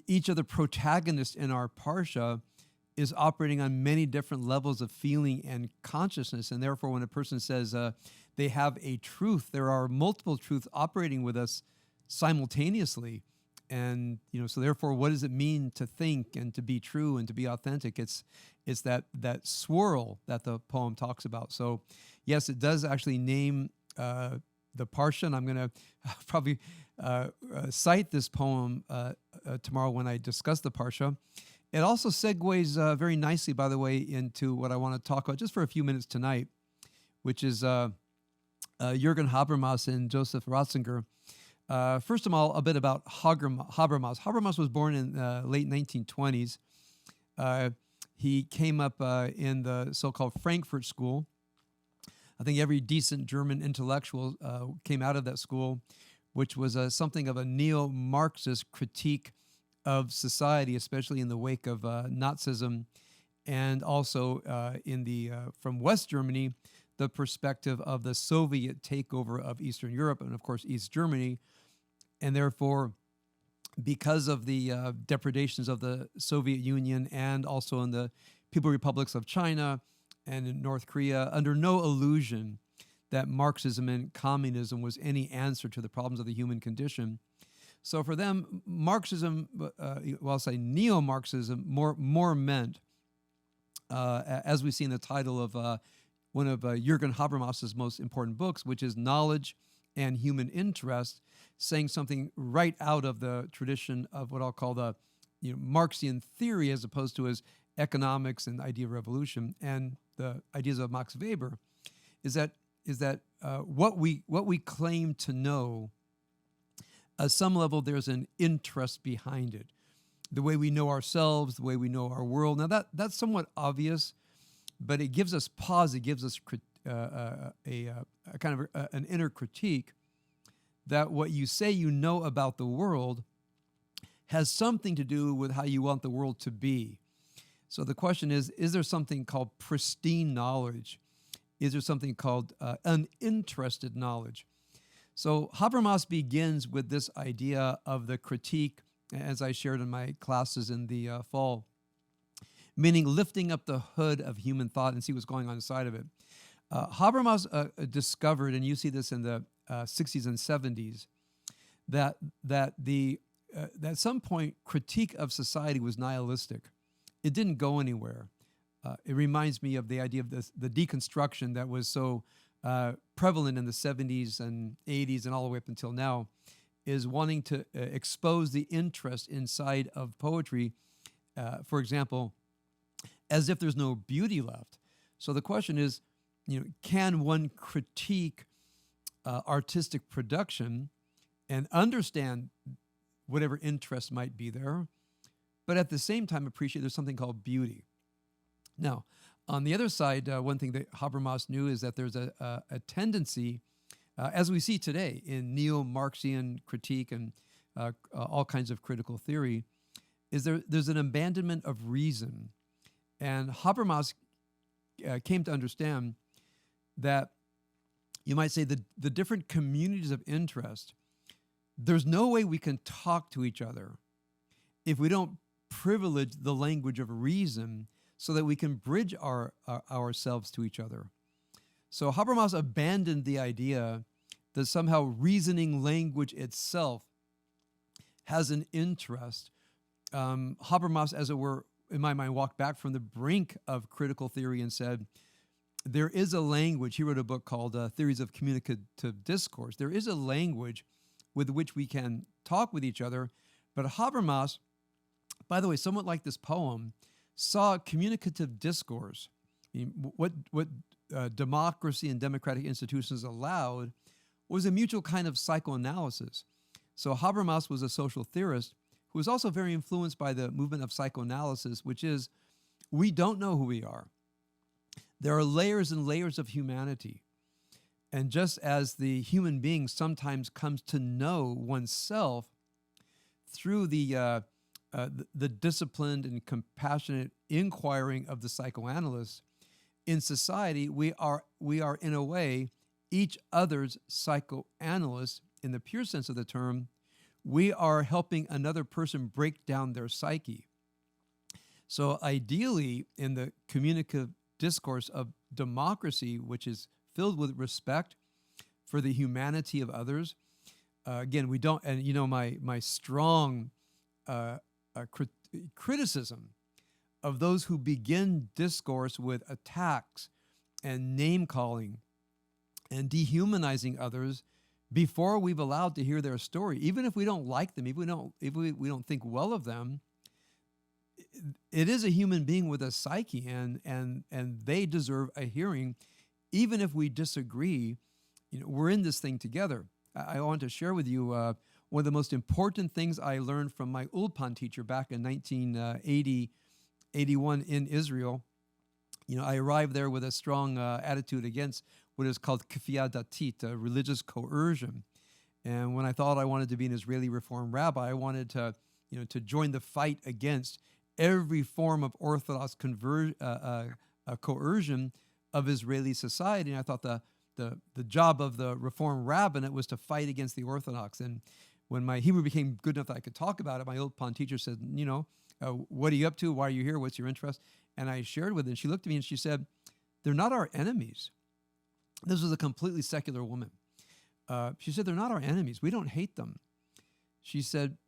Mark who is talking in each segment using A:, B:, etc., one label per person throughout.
A: each of the protagonists in our parsha is operating on many different levels of feeling and consciousness. And therefore, when a person says they have a truth, there are multiple truths operating with us simultaneously. And, so therefore, what does it mean to think and to be true and to be authentic? It's that swirl that the poem talks about. So, yes, it does actually name the parsha, and I'm going to probably cite this poem tomorrow when I discuss the parsha. It also segues very nicely, by the way, into what I want to talk about just for a few minutes tonight, which is Jurgen Habermas and Joseph Ratzinger. First of all, a bit about Habermas. Habermas was born in the late 1920s. He came up in the so-called Frankfurt School. I think every decent German intellectual came out of that school, which was something of a neo-Marxist critique of society, especially in the wake of Nazism, and also from West Germany, the perspective of the Soviet takeover of Eastern Europe and, of course, East Germany. And therefore, because of the depredations of the Soviet Union and also in the People Republics of China and in North Korea, under no illusion that Marxism and communism was any answer to the problems of the human condition. So for them, Marxism, I'll say neo-Marxism, more meant, as we see in the title of one of Jurgen Habermas's most important books, which is Knowledge and Human Interest, saying something right out of the tradition of what I'll call the Marxian theory, as opposed to as economics and idea of revolution and the ideas of Max Weber, is that what we claim to know. At some level, there's an interest behind it. The way we know ourselves, the way we know our world. Now, that's somewhat obvious, but it gives us pause. It gives us a kind of an inner critique that what you say you know about the world has something to do with how you want the world to be. So the question is there something called pristine knowledge? Is there something called uninterested knowledge? So Habermas begins with this idea of the critique, as I shared in my classes in the fall, meaning lifting up the hood of human thought and see what's going on inside of it. Habermas discovered, and you see this in the 60s and 70s, that at some point critique of society was nihilistic. It didn't go anywhere. It reminds me of the idea of the deconstruction that was so prevalent in the 70s and 80s and all the way up until now, is wanting to expose the interest inside of poetry, for example, as if there's no beauty left. So the question is, can one critique artistic production and understand whatever interest might be there, but at the same time appreciate there's something called beauty? Now, on the other side, one thing that Habermas knew is that there's a tendency, as we see today in neo-Marxian critique and all kinds of critical theory, is there's an abandonment of reason. And Habermas came to understand that, you might say, the different communities of interest, there's no way we can talk to each other if we don't privilege the language of reason so that we can bridge ourselves to each other. So Habermas abandoned the idea that somehow reasoning language itself has an interest. Habermas, as it were, in my mind, walked back from the brink of critical theory and said, there is a language. He wrote a book called Theories of Communicative Discourse. There is a language with which we can talk with each other. But Habermas, by the way, somewhat like this poem, saw communicative discourse. I mean, what democracy and democratic institutions allowed was a mutual kind of psychoanalysis. So Habermas was a social theorist who was also very influenced by the movement of psychoanalysis, which is, we don't know who we are. There are layers and layers of humanity. And just as the human being sometimes comes to know oneself through the disciplined and compassionate inquiring of the psychoanalyst, in society, we are in a way each other's psychoanalyst in the pure sense of the term, we are helping another person break down their psyche. So ideally, in the communicative discourse of democracy, which is filled with respect for the humanity of others, again, we don't, and my strong criticism of those who begin discourse with attacks and name calling and dehumanizing others before we've allowed to hear their story, even if we don't like them, if we don't think well of them. It is a human being with a psyche, and they deserve a hearing, even if we disagree. We're in this thing together. I want to share with you one of the most important things I learned from my Ulpan teacher back in 1980, 81 in Israel. I arrived there with a strong attitude against what is called kfiyah datit, religious coercion. And when I thought I wanted to be an Israeli Reform rabbi, I wanted to join the fight against every form of Orthodox coercion of Israeli society. And I thought the job of the Reform rabbinate was to fight against the Orthodox. And when my Hebrew became good enough that I could talk about it, my Ulpan teacher said, what are you up to? Why are you here? What's your interest? And I shared with her, and she looked at me and she said, they're not our enemies. This was a completely secular woman. She said, they're not our enemies. We don't hate them. She said,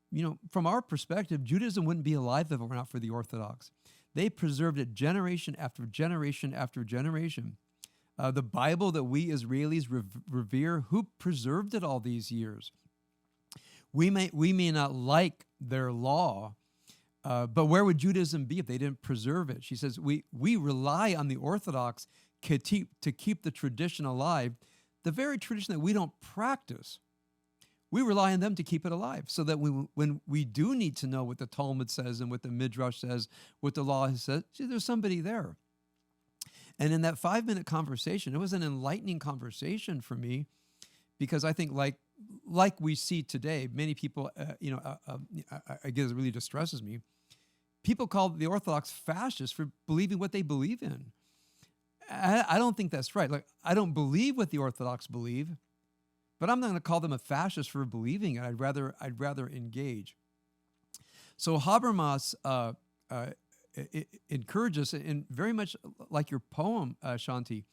A: from our perspective, Judaism wouldn't be alive if it were not for the Orthodox. They preserved it generation after generation after generation. The Bible that we Israelis revere, who preserved it all these years? We may not like their law, but where would Judaism be if they didn't preserve it? She says, we rely on the Orthodox to keep the tradition alive, the very tradition that we don't practice. We rely on them to keep it alive, so that when we do need to know what the Talmud says and what the Midrash says, what the law says, there's somebody there. And in that 5-minute conversation, it was an enlightening conversation for me, because I think like we see today, many people, I guess it really distresses me. People call the Orthodox fascists for believing what they believe in. I don't think that's right. Like, I don't believe what the Orthodox believe, but I'm not going to call them a fascist for believing it. I'd rather engage. So Habermas encourages, and very much like your poem, Shanti,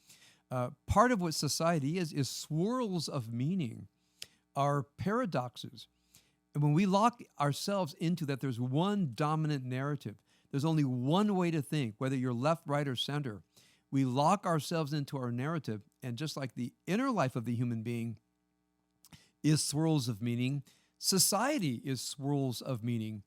A: part of what society is swirls of meaning, are paradoxes. And when we lock ourselves into that there's one dominant narrative, there's only one way to think, whether you're left, right, or center, we lock ourselves into our narrative, and just like the inner life of the human being is swirls of meaning, society is swirls of meaning.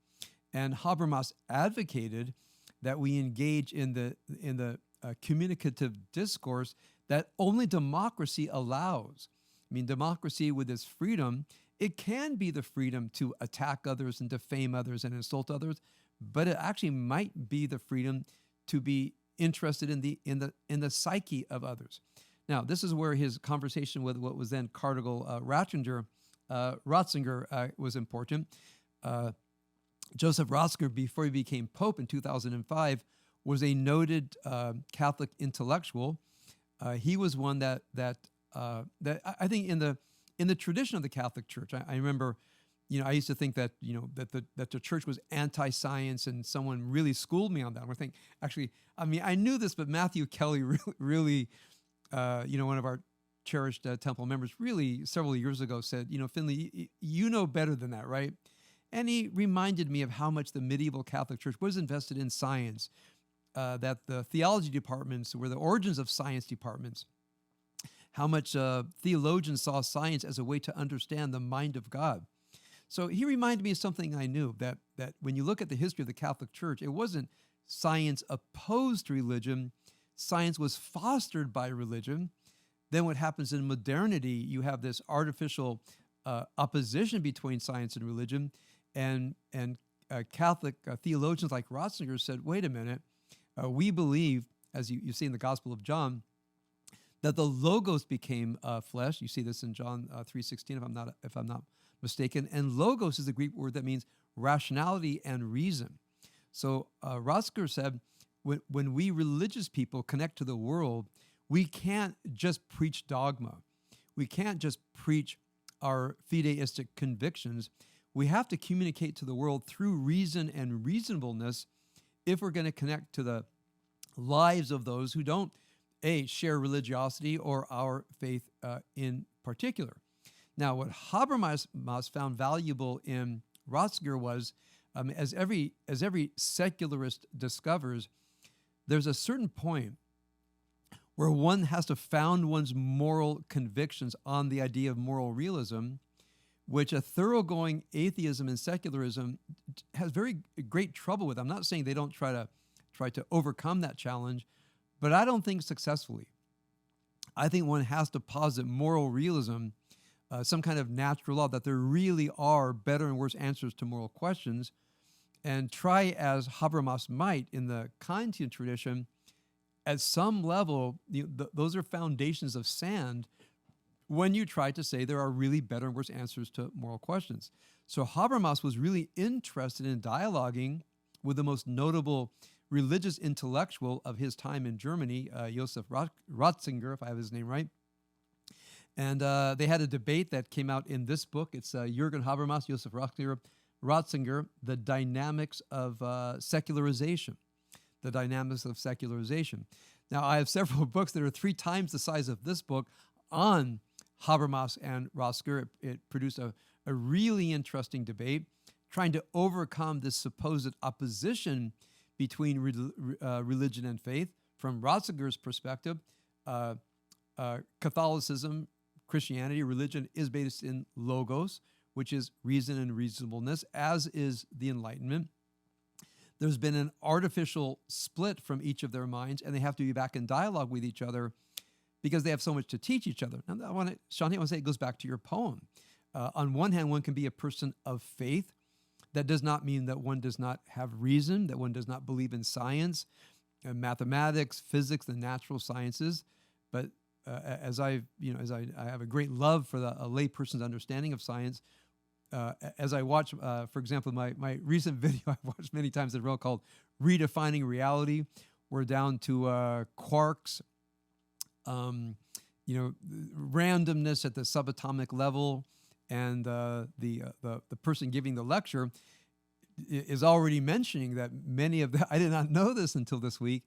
A: And Habermas advocated that we engage in the communicative discourse that only democracy allows. I mean, democracy with its freedom, it can be the freedom to attack others and defame others and insult others, but it actually might be the freedom to be interested in the psyche of others. Now, this is where his conversation with what was then Cardinal Ratzinger was important. Joseph Ratzinger, before he became Pope in 2005, was a noted Catholic intellectual. He was one that I think in the tradition of the Catholic Church. I remember, I used to think that that the church was anti-science, and someone really schooled me on that. I think I knew this, but Matthew Kelly really one of our cherished temple members, really several years ago said, Finley, you know better than that, right? And he reminded me of how much the medieval Catholic Church was invested in science, that the theology departments were the origins of science departments, how much theologians saw science as a way to understand the mind of God. So he reminded me of something I knew, that when you look at the history of the Catholic Church, it wasn't science opposed to religion. Science was fostered by religion. Then what happens in modernity, you have this artificial opposition between science and religion. And Catholic theologians like Ratzinger said, wait a minute, we believe, as you see in the Gospel of John, that the Logos became flesh. You see this in John 3:16, if I'm not mistaken. And Logos is the Greek word that means rationality and reason. So Ratzinger said, when we religious people connect to the world, we can't just preach dogma. We can't just preach our fideistic convictions. we have to communicate to the world through reason and reasonableness if we're going to connect to the lives of those who don't, share religiosity or our faith in particular. Now, what Habermas found valuable in Ratzinger was, as every secularist discovers, there's a certain point where one has to found one's moral convictions on the idea of moral realism, which a thoroughgoing atheism and secularism has very great trouble with. I'm not saying they don't try to overcome that challenge, but I don't think successfully. I think one has to posit moral realism, some kind of natural law, that there really are better and worse answers to moral questions, and try, as Habermas might in the Kantian tradition, at some level, those are foundations of sand when you try to say there are really better and worse answers to moral questions. So Habermas was really interested in dialoguing with the most notable religious intellectual of his time in Germany, Joseph Ratzinger, if I have his name right. And they had a debate that came out in this book. It's Jurgen Habermas, Joseph Ratzinger, The Dynamics of Secularization. The Dynamics of Secularization. Now, I have several books that are 3 times the size of this book on Habermas and Ratzinger. It produced a really interesting debate trying to overcome this supposed opposition between religion and faith. From Ratzinger's perspective, Catholicism, Christianity, religion is based in logos, which is reason and reasonableness, as is the Enlightenment. There's been an artificial split from each of their minds, and they have to be back in dialogue with each other because they have so much to teach each other. Now, Shawnee, I want to say it goes back to your poem. On one hand, one can be a person of faith. That does not mean that one does not have reason, that one does not believe in science, mathematics, physics, the natural sciences. But as I have a great love for a lay person's understanding of science, as I watch, for example, my recent video I've watched many times in a row called Redefining Reality, we're down to quarks, randomness at the subatomic level, and the person giving the lecture is already mentioning that many of I did not know this until this week,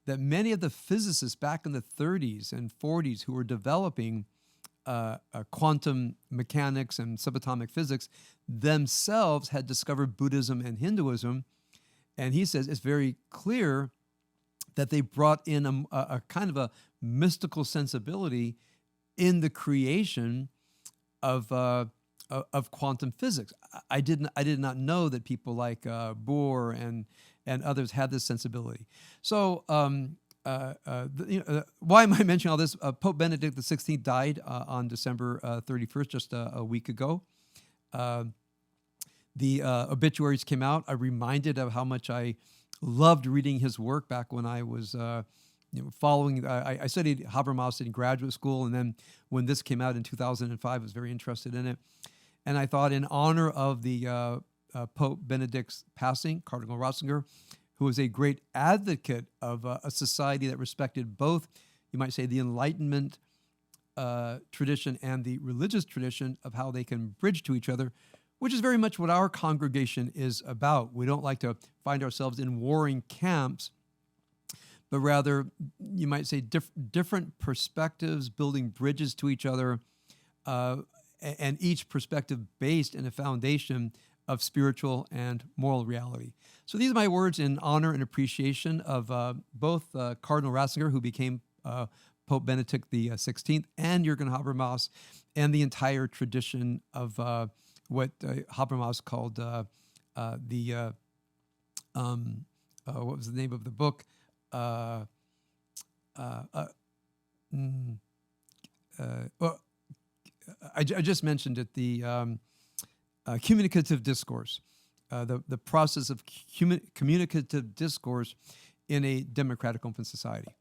A: that many of the physicists back in the 30s and 40s who were developing quantum mechanics and subatomic physics themselves had discovered Buddhism and Hinduism. And he says it's very clear that they brought in a kind of a mystical sensibility in the creation of quantum physics. I did not know that people like Bohr and others had this sensibility. So why am I mentioning all this? Pope Benedict XVI died on December 31st, just a week ago. The obituaries came out. I reminded of how much I loved reading his work back when I was following. I studied Habermas in graduate school, and then when this came out in 2005, I was very interested in it. And I thought, in honor of the Pope Benedict's passing, Cardinal Ratzinger, who was a great advocate of a society that respected both, you might say, the Enlightenment tradition and the religious tradition of how they can bridge to each other, which is very much what our congregation is about. We don't like to find ourselves in warring camps, but rather, you might say, different perspectives, building bridges to each other, and each perspective based in a foundation of spiritual and moral reality. So these are my words in honor and appreciation of both Cardinal Ratzinger, who became Pope Benedict XVI, and Jurgen Habermas, and the entire tradition of what Habermas called what was the name of the book? I just mentioned it, the communicative discourse, the process of communicative discourse in a democratic open society.